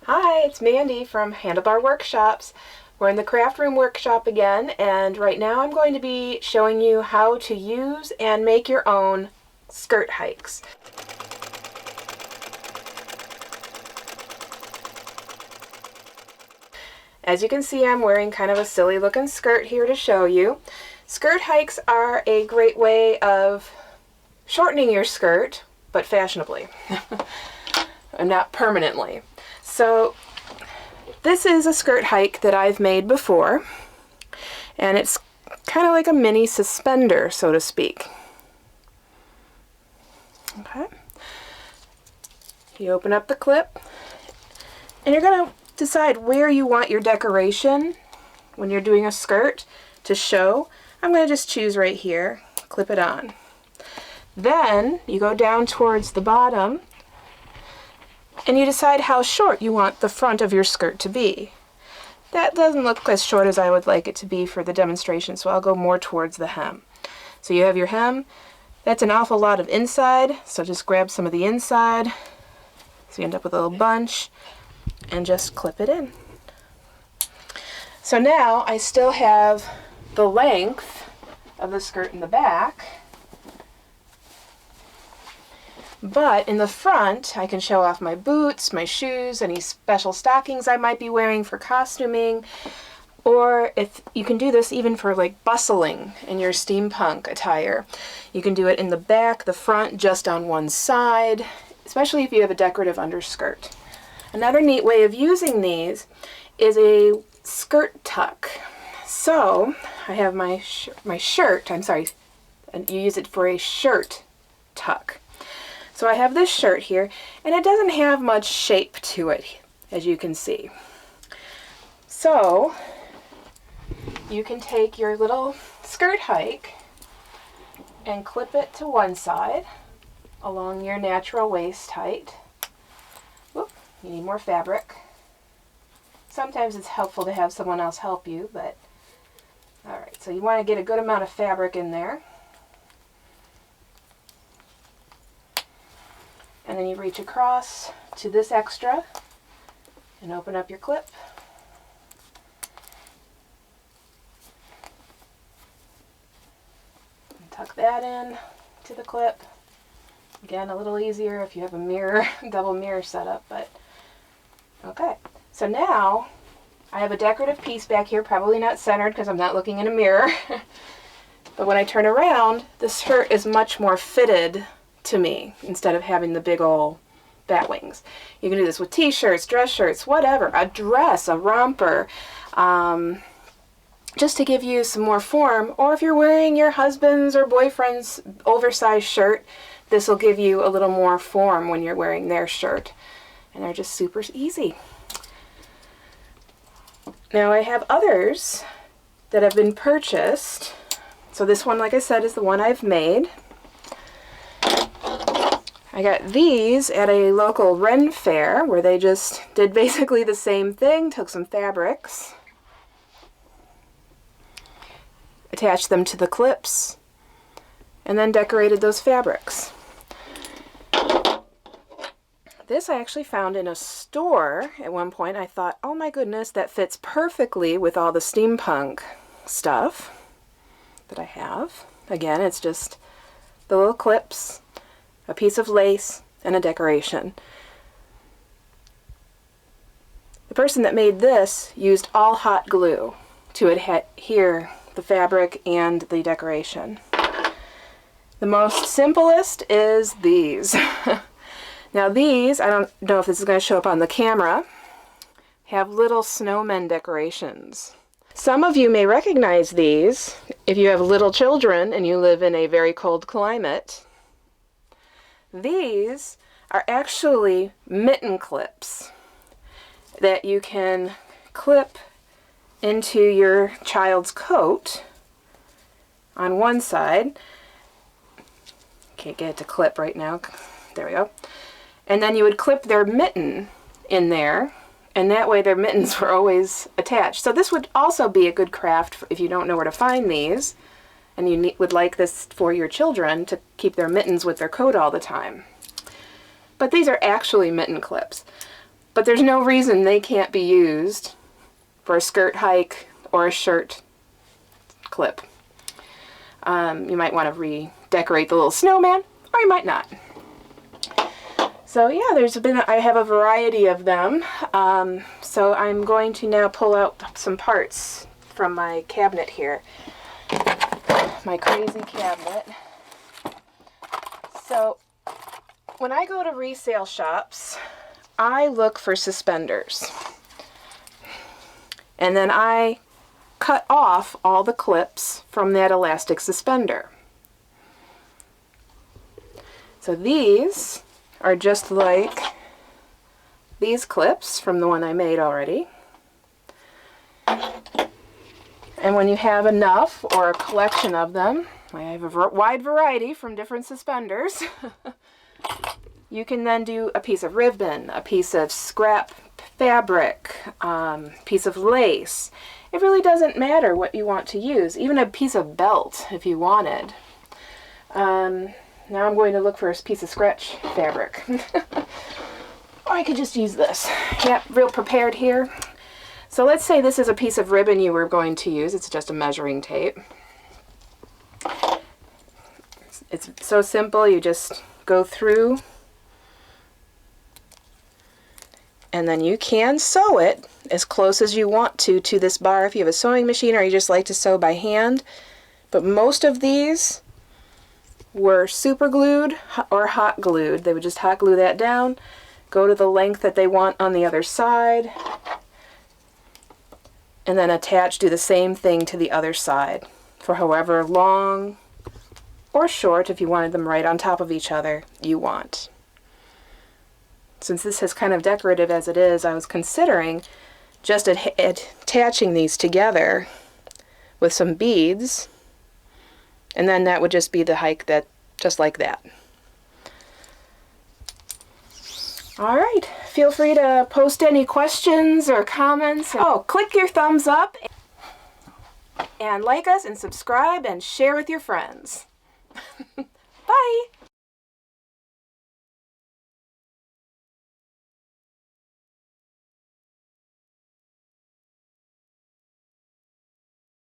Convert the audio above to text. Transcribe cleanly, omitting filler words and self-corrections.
Hi, it's Mandy from Handlebar Workshops. We're in the craft room workshop again, and right now I'm going to be showing you how to use and make your own skirt hikes. As you can see, I'm wearing kind of a silly looking skirt here to show you. Skirt hikes are a great way of shortening your skirt, but fashionably, and not permanently. So this is a skirt hike that I've made before, and it's kind of like a mini suspender, so to speak. Okay. You open up the clip, and you're going to decide where you want your decoration when you're doing a skirt to show. I'm going to just choose right here, clip it on. Then you go down towards the bottom and you decide how short you want the front of your skirt to be. That doesn't look as short as I would like it to be for the demonstration, so I'll go more towards the hem. So you have your hem. That's an awful lot of inside, so just grab some of the inside so you end up with a little bunch and just clip it in. So now I still have the length of the skirt in the back, but in the front I can show off my boots, my shoes, any special stockings I might be wearing for costuming, or if you can do this even for like bustling in your steampunk attire. You can do it in the back, the front, just on one side, especially if you have a decorative underskirt. Another neat way of using these is a skirt tuck. So I have my shirt, and you use it for a shirt tuck. So I have this shirt here, and it doesn't have much shape to it, as you can see. So you can take your little skirt hike and clip it to one side along your natural waist height. Whoop, you need more fabric. Sometimes it's helpful to have someone else help you, but alright, so you want to get a good amount of fabric in there. And then you reach across to this extra and open up your clip. And tuck that in to the clip. Again, a little easier if you have a mirror, double mirror setup, but okay. So now I have a decorative piece back here, probably not centered because I'm not looking in a mirror. But when I turn around, this shirt is much more fitted to me instead of having the big old bat wings. You can do this with t-shirts, dress shirts, whatever, a dress, a romper, just to give you some more form. Or if you're wearing your husband's or boyfriend's oversized shirt, this will give you a little more form when you're wearing their shirt. And they're just super easy. Now I have others that have been purchased. So this one, like I said, is the one I've made. I got these at a local Ren fair where they just did basically the same thing, took some fabrics, attached them to the clips, and then decorated those fabrics. This I actually found in a store at one point. I thought, oh my goodness, that fits perfectly with all the steampunk stuff that I have. Again, it's just the little clips, a piece of lace, and a decoration. The person that made this used all hot glue to adhere the fabric and the decoration. The most simplest is these. Now these, I don't know if this is going to show up on the camera, have little snowmen decorations. Some of you may recognize these if you have little children and you live in a very cold climate. These are actually mitten clips that you can clip into your child's coat on one side. Can't get it to clip right now. There we go. And then you would clip their mitten in there, and that way their mittens were always attached. So this would also be a good craft if you don't know where to find these and you would like this for your children to keep their mittens with their coat all the time. But these are actually mitten clips. but there's no reason they can't be used for a skirt hike or a shirt clip. You might want to redecorate the little snowman, or you might not. So yeah, I have a variety of them. So I'm going to now pull out some parts from my cabinet here. My crazy cabinet. So when I go to resale shops, I look for suspenders. And then I cut off all the clips from that elastic suspender. So these are just like these clips from the one I made already. And when you have enough, or a collection of them, I have a wide variety from different suspenders, you can then do a piece of ribbon, a piece of scrap fabric, piece of lace. It really doesn't matter what you want to use, even a piece of belt if you wanted. Now I'm going to look for a piece of scratch fabric. Or I could just use this. Yep, real prepared here. So let's say this is a piece of ribbon you were going to use. It's just a measuring tape. It's so simple. You just go through and then you can sew it as close as you want to this bar if you have a sewing machine or you just like to sew by hand. But most of these were super glued or hot glued. They would just hot glue that down, go to the length that they want on the other side, and then do the same thing to the other side for however long or short, if you wanted them right on top of each other, you want. Since this is kind of decorative as it is, I was considering just attaching these together with some beads, and then that would just be the hike just like that. All right, feel free to post any questions or comments. Oh, click your thumbs up and like us and subscribe and share with your friends. Bye!